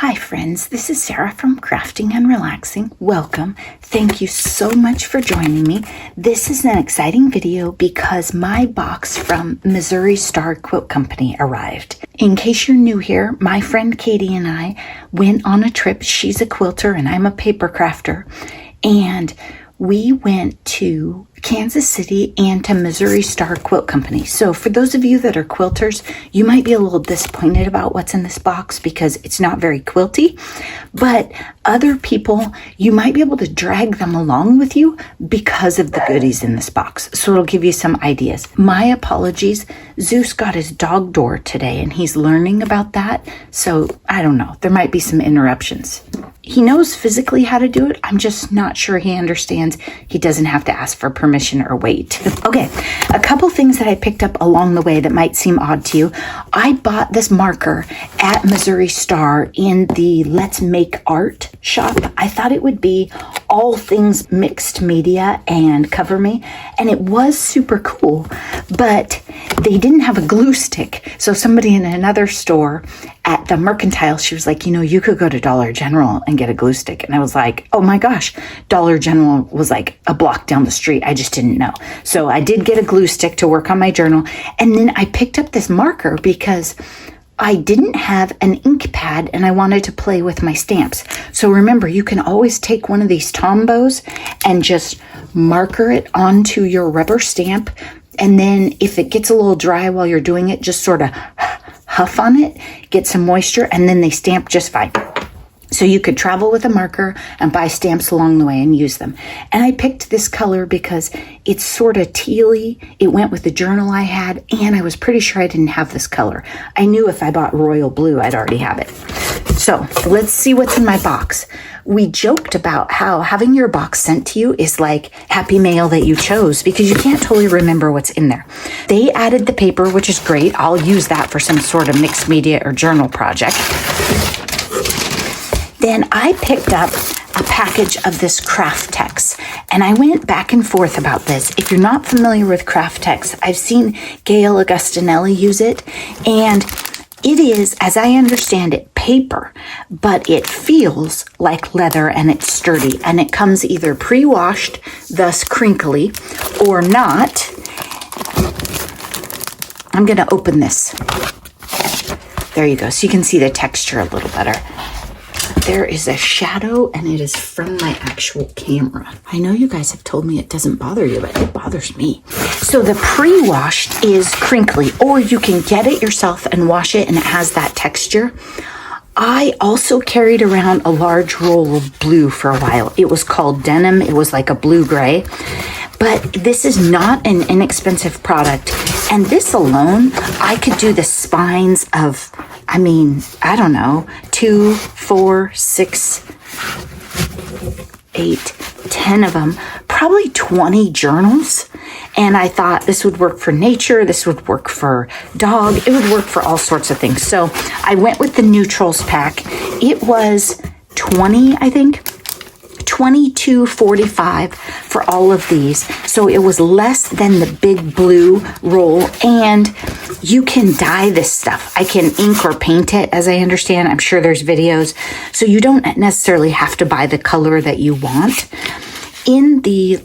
Hi friends, this is Sarah from Crafting and Relaxing. Welcome. Thank you so much for joining me. This is an exciting video because my box from Missouri Star Quilt Company arrived. In case you're new here, my friend Katie and I went on a trip. She's a quilter and I'm a paper crafter. And we went to Kansas City and to Missouri Star Quilt Company. So for those of you that are quilters, you might be a little disappointed about what's in this box because it's not very quilty, but other people, you might be able to drag them along with you because of the goodies in this box. So it'll give you some ideas. My apologies. Zeus got his dog door today and he's learning about that. So I don't know, there might be some interruptions. He knows physically how to do it. I'm just not sure he understands. He doesn't have to ask for permission or wait. Okay, a couple things that I picked up along the way that might seem odd to you. I bought this marker at Missouri Star in the Let's Make Art shop. I thought it would be all things mixed media and cover me, and it was super cool, but they didn't have a glue stick. So somebody in another store at the Mercantile, she was like, you could go to Dollar General and get a glue stick. And I was like, oh my gosh, Dollar General was like a block down the street. I just didn't know. So I did get a glue stick to work on my journal. And then I picked up this marker because I didn't have an ink pad and I wanted to play with my stamps. So remember, you can always take one of these Tombos and just marker it onto your rubber stamp. And then if it gets a little dry while you're doing it, just sort of huff on it, get some moisture, and then they stamp just fine. So you could travel with a marker and buy stamps along the way and use them. And I picked this color because it's sort of tealy. It went with the journal I had, and I was pretty sure I didn't have this color. I knew if I bought royal blue, I'd already have it. So let's see what's in my box. We joked about how having your box sent to you is like happy mail that you chose because you can't totally remember what's in there. They added the paper, which is great. I'll use that for some sort of mixed media or journal project. Then I picked up a package of this Craftex, and I went back and forth about this. If you're not familiar with Craftex, I've seen Gail Augustinelli use it, and it is, as I understand it, paper, but it feels like leather and it's sturdy, and it comes either pre-washed, thus crinkly, or not. I'm going to open this. There you go. So you can see the texture a little better. There is a shadow, and it is from my actual camera. I know you guys have told me it doesn't bother you, but it bothers me. So the pre-washed is crinkly, or you can get it yourself and wash it, and it has that texture. I also carried around a large roll of blue for a while. It was called denim. It was like a blue-gray. But this is not an inexpensive product. And this alone, I could do the spines of, I don't know, 2, 4, 6, 8, 10 of them, probably 20 journals. And I thought this would work for nature. This would work for dog. It would work for all sorts of things. So I went with the neutrals pack. It was 20, I think. $22.45 for all of these. So it was less than the big blue roll, and you can dye this stuff. I can ink or paint it, as I understand. I'm sure there's videos. So you don't necessarily have to buy the color that you want. In the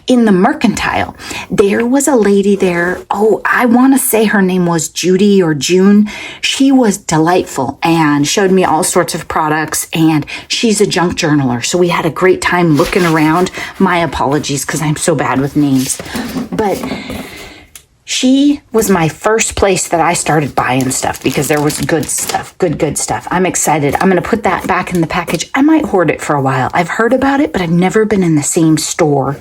in the Mercantile, there was a lady there. Oh, I want to say her name was Judy or June. She was delightful and showed me all sorts of products, and she's a junk journaler. So we had a great time looking around. My apologies because I'm so bad with names. But she was my first place that I started buying stuff because there was good stuff, good stuff. I'm excited. I'm going to put that back in the package. I might hoard it for a while. I've heard about it, but I've never been in the same store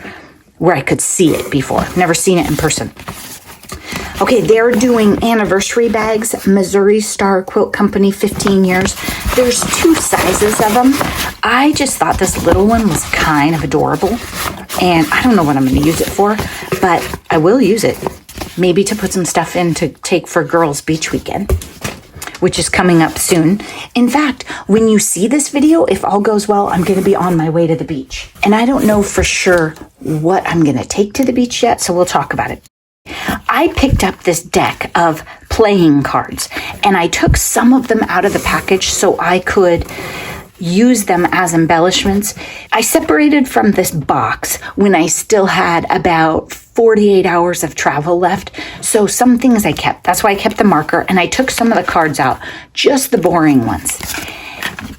where I could see it before. Never seen it in person. Okay, they're doing anniversary bags. Missouri Star Quilt Company, 15 years. There's 2 sizes of them. I just thought this little one was kind of adorable. And I don't know what I'm going to use it for, but I will use it. Maybe to put some stuff in to take for girls' beach weekend, which is coming up soon. In fact, when you see this video, if all goes well, I'm going to be on my way to the beach. And I don't know for sure what I'm going to take to the beach yet, so we'll talk about it. I picked up this deck of playing cards, and I took some of them out of the package so I could use them as embellishments. I separated from this box when I still had about 48 hours of travel left. So some things I kept. That's why I kept the marker, and I took some of the cards out, just the boring ones.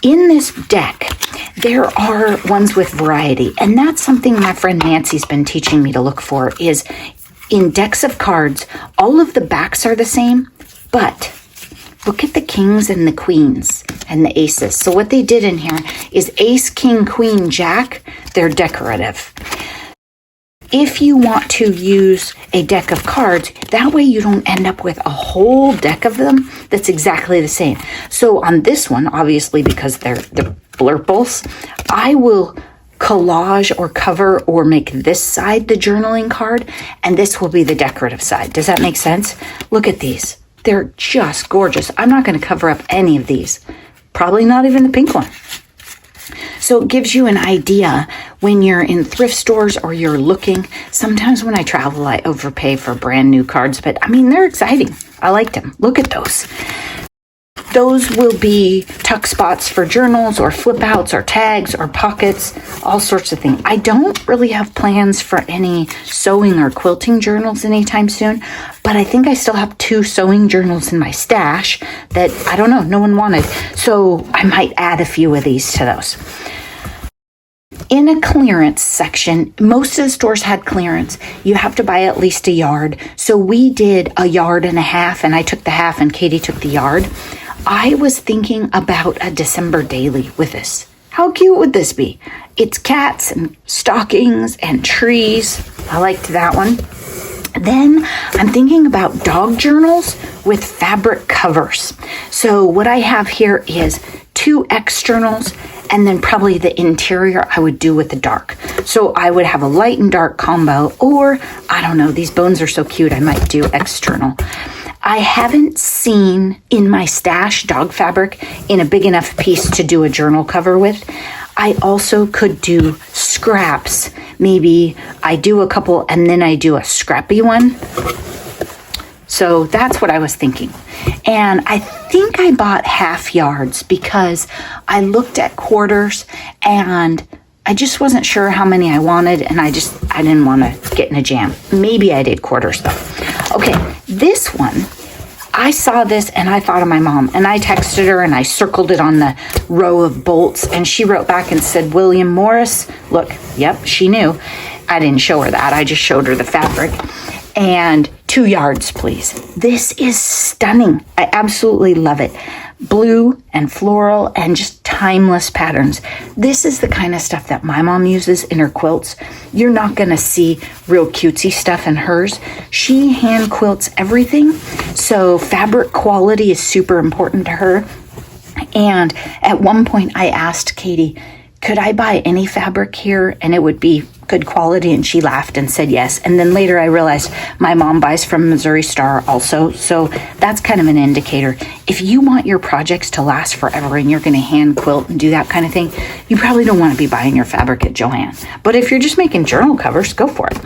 In this deck, there are ones with variety, and that's something my friend Nancy's been teaching me to look for, is in decks of cards, all of the backs are the same, but look at the kings and the queens and the aces. So what they did in here is ace, king, queen, jack. They're decorative. If you want to use a deck of cards, that way you don't end up with a whole deck of them that's exactly the same. So on this one, obviously because they're the blurples, I will collage or cover or make this side the journaling card, and this will be the decorative side. Does that make sense? Look at these. They're just gorgeous. I'm not going to cover up any of these. Probably not even the pink one. So it gives you an idea when you're in thrift stores or you're looking. Sometimes when I travel, I overpay for brand new cards, but I mean, they're exciting. I liked them. Look at those. Those will be tuck spots for journals or flip outs or tags or pockets, all sorts of things. I don't really have plans for any sewing or quilting journals anytime soon, but I think I still have 2 sewing journals in my stash that, I don't know, no one wanted. So I might add a few of these to those. In a clearance section, most of the stores had clearance. You have to buy at least a yard. So we did a yard and a half, and I took the half and Katie took the yard. I was thinking about a December daily with this. How cute would this be? It's cats and stockings and trees. I liked that one. Then I'm thinking about dog journals with fabric covers. So what I have here is 2 externals, and then probably the interior I would do with the dark. So I would have a light and dark combo, or I don't know, these bones are so cute, I might do external. I haven't seen in my stash dog fabric in a big enough piece to do a journal cover with. I also could do scraps. Maybe I do a couple and then I do a scrappy one. So that's what I was thinking. And I think I bought half yards because I looked at quarters and I just wasn't sure how many I wanted, and I didn't want to get in a jam. Maybe I did quarters though. Okay, this one, I saw this and I thought of my mom, and I texted her and I circled it on the row of bolts, and she wrote back and said, William Morris. Look, yep, she knew. I didn't show her that. I just showed her the fabric. And 2 yards, please. This is stunning. I absolutely love it. Blue and floral and just timeless patterns. This is the kind of stuff that my mom uses in her quilts. You're not going to see real cutesy stuff in hers. She hand quilts everything. So fabric quality is super important to her. And at one point I asked Katie, could I buy any fabric here and it would be good quality? And she laughed and said yes. And then later I realized my mom buys from Missouri Star also. So that's kind of an indicator. If you want your projects to last forever and you're going to hand quilt and do that kind of thing, you probably don't want to be buying your fabric at Joann. But if you're just making journal covers, go for it.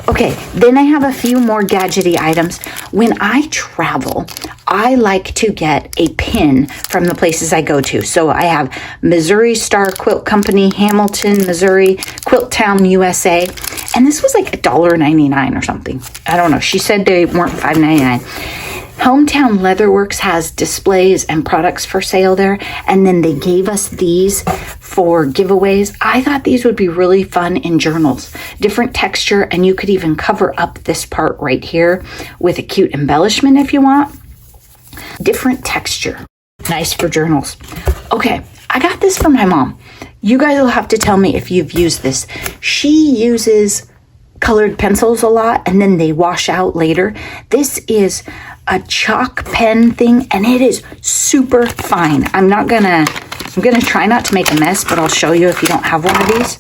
Okay, then I have a few more gadgety items. When I travel, I like to get a pin from the places I go to. So I have Missouri Star Quilt Company, Hamilton, Missouri, Quilt Town, USA. And this was like $1.99 or something. I don't know. She said they weren't $5.99. Hometown Leatherworks has displays and products for sale there, and then they gave us these for giveaways. I thought these would be really fun in journals. Different texture, and you could even cover up this part right here with a cute embellishment if you want. Different texture. Nice for journals. Okay, I got this from my mom. You guys will have to tell me if you've used this. She uses colored pencils a lot, and then they wash out later. This is a chalk pen thing, and it is super fine. I'm gonna try not to make a mess, but I'll show you if you don't have one of these.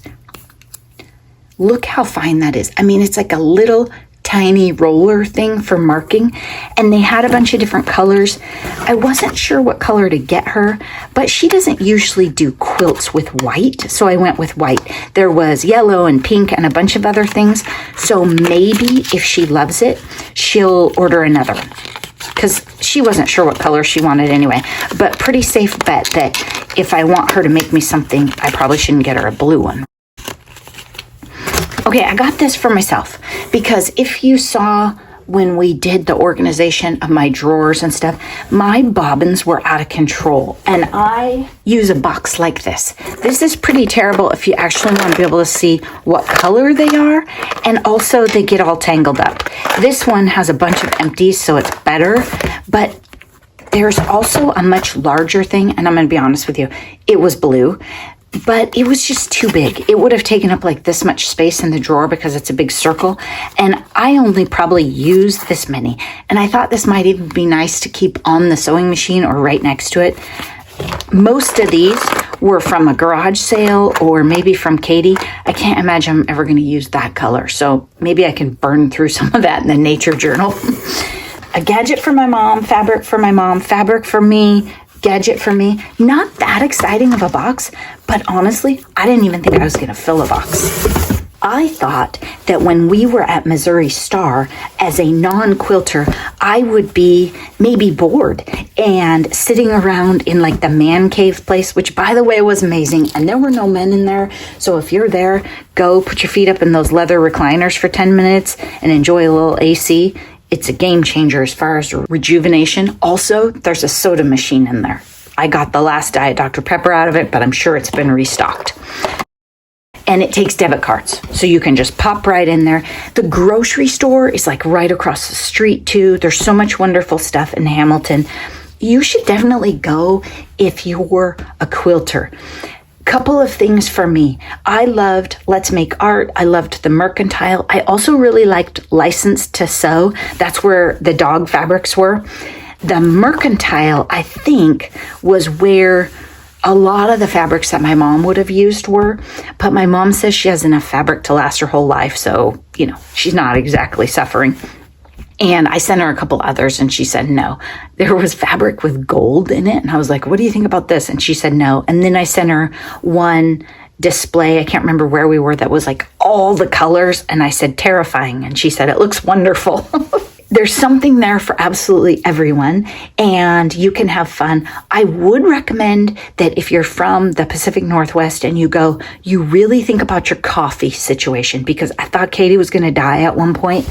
Look how fine that is. I mean, it's like a little tiny roller thing for marking, and they had a bunch of different colors. I wasn't sure what color to get her, but she doesn't usually do quilts with white, so I went with white. There was yellow and pink and a bunch of other things, so maybe if she loves it, she'll order another one, because she wasn't sure what color she wanted anyway. But pretty safe bet that if I want her to make me something, I probably shouldn't get her a blue one. Okay, I got this for myself because if you saw when we did the organization of my drawers and stuff, my bobbins were out of control, and I use a box like this. This is pretty terrible if you actually want to be able to see what color they are, and also they get all tangled up. This one has a bunch of empties, so it's better, but there's also a much larger thing, and I'm going to be honest with you, it was blue. But it was just too big. It would have taken up like this much space in the drawer because it's a big circle. And I only probably used this many. And I thought this might even be nice to keep on the sewing machine or right next to it. Most of these were from a garage sale or maybe from Katie. I can't imagine I'm ever going to use that color. So maybe I can burn through some of that in the nature journal. A gadget for my mom, fabric for my mom, fabric for me, gadget for me. Not that exciting of a box, but honestly, I didn't even think I was going to fill a box. I thought that when we were at Missouri Star as a non-quilter, I would be maybe bored and sitting around in like the man cave place, which by the way was amazing. And there were no men in there. So if you're there, go put your feet up in those leather recliners for 10 minutes and enjoy a little AC. It's a game changer as far as rejuvenation. Also, there's a soda machine in there. I got the last Diet Dr. Pepper out of it, but I'm sure it's been restocked. And it takes debit cards, so you can just pop right in there. The grocery store is like right across the street too. There's so much wonderful stuff in Hamilton. You should definitely go if you're a quilter. Couple of things for me. I loved Let's Make Art. I loved the Mercantile. I also really liked Licensed to Sew. That's where the dog fabrics were. The Mercantile, I think, was where a lot of the fabrics that my mom would have used were, but my mom says she has enough fabric to last her whole life, so, you know, she's not exactly suffering. And I sent her a couple others, and she said no. There was fabric with gold in it, and I was like, what do you think about this? And she said no. And then I sent her one display, I can't remember where we were, that was like all the colors, and I said terrifying, and she said it looks wonderful. There's something there for absolutely everyone, and you can have fun. I would recommend that if you're from the Pacific Northwest and you go, you really think about your coffee situation, because I thought Katie was going to die at one point.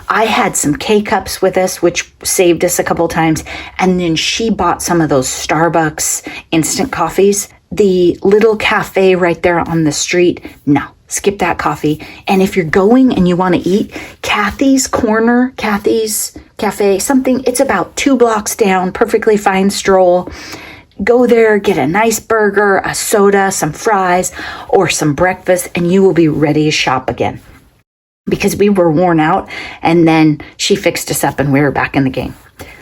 I had some K-Cups with us, which saved us a couple times, and then she bought some of those Starbucks instant coffees. The little cafe right there on the street, no. Skip that coffee. And if you're going and you want to eat, Kathy's Corner, Kathy's Cafe, something, it's about 2 blocks down, perfectly fine stroll. Go there, get a nice burger, a soda, some fries, or some breakfast, and you will be ready to shop again. Because we were worn out, and then she fixed us up and we were back in the game.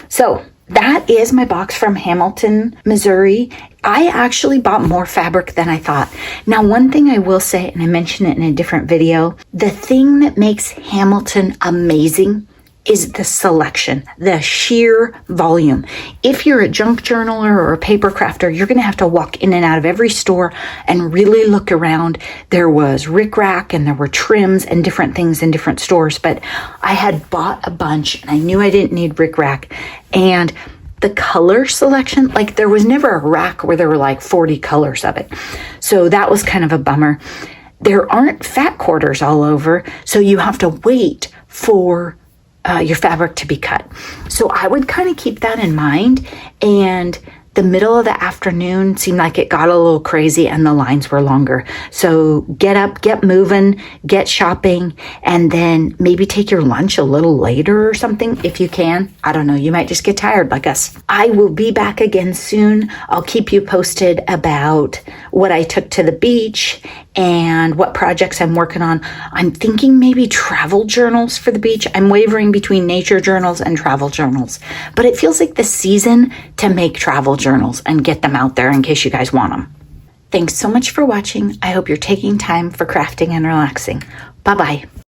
So that is my box from Hamilton, Missouri. I actually bought more fabric than I thought. Now, one thing I will say, and I mentioned it in a different video, the thing that makes Hamilton amazing is the selection, the sheer volume. If you're a junk journaler or a paper crafter, you're going to have to walk in and out of every store and really look around. There was rickrack and there were trims and different things in different stores, but I had bought a bunch and I knew I didn't need rickrack. And the color selection, like there was never a rack where there were like 40 colors of it. So that was kind of a bummer. There aren't fat quarters all over, so you have to wait for your fabric to be cut. So I would kind of keep that in mind. And the middle of the afternoon seemed like it got a little crazy and the lines were longer. So get up, get moving, get shopping, and then maybe take your lunch a little later or something if you can. I don't know, you might just get tired like us. I will be back again soon. I'll keep you posted about what I took to the beach and what projects I'm working on. I'm thinking maybe travel journals for the beach. I'm wavering between nature journals and travel journals, but it feels like the season to make travel journals and get them out there in case you guys want them. Thanks so much for watching. I hope you're taking time for crafting and relaxing. Bye-bye.